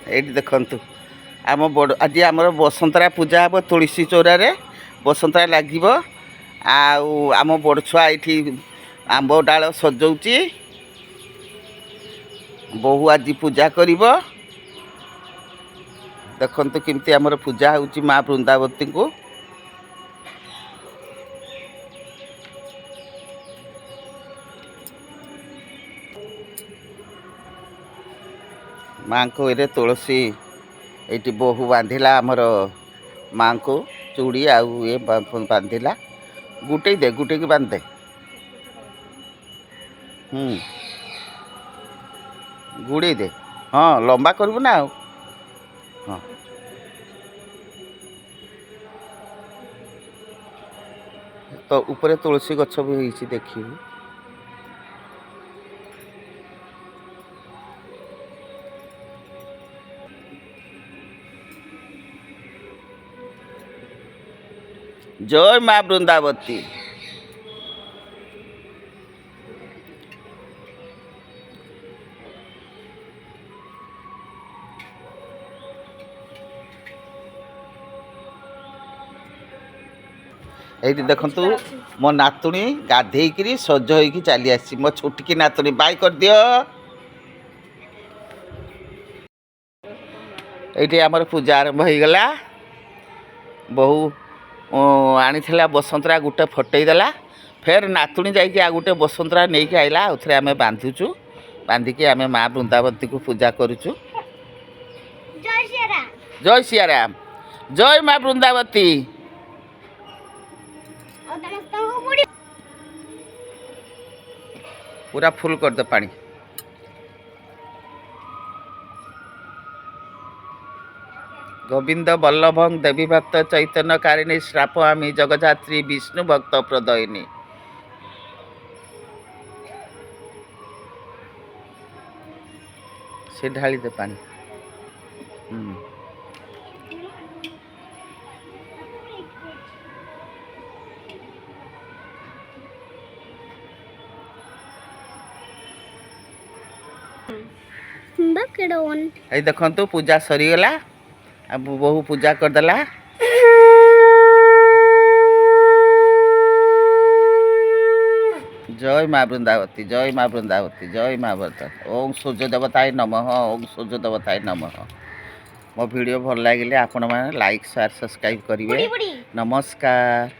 ये देखु आम बड़ आज आम बसंतरा पूजा हम तुलसी चौरार बसंतरा लगे आम बड़ छुआ ये आंब डाल सजाऊँगी बहु आज पूजा कर देखु केमती आमर पूजा होची माँ वृंदावती को माँ को ये तुलसी ये बहु बांधिला आमर माँ को चूड़ी आउ ये बांधिला गुटे दे गुटे की बांध दे गुड़े दे हाँ लंबा करू ना हाँ तो ऊपर तुलसी गछ भी होइछि देखिए जय माँ वृंदावती ये देखु मो नातुणी गाधेकरी सज हो चली आसी मो छुटकी नातुणी बाय कर दियो ये आमर पूजा आरंभ हो गला बहु आनी बसंतरा गोटे फटईदेला फेर नातुणी जाकि आ गोटे बसंतरा नहीं कि आइला उथरे आमे बांधुचु बांधिकी आमे माँ वृंदावती को पूजा करुचु जय सियाराम जय माँ वृंदावती पूरा फुल कर दे पानी गोविंद वल्लभं देवी भक्त चैतन्य कारिणी श्रापयामि जगजात्री विष्णु भक्त प्रदयिनी से ढाली दे पानी ये देखु पूजा सरीगला अब बहु पूजा करदेला जय माँ वृंदावती जय माँ वृंदावती जय माँ वृंदावती ओम सूर्य देवताय नमः ओम सूर्य देवताय नमः मो वीडियो भल लगे आपण मैंने लाइक शेयर सब्सक्राइब करेंगे नमस्कार।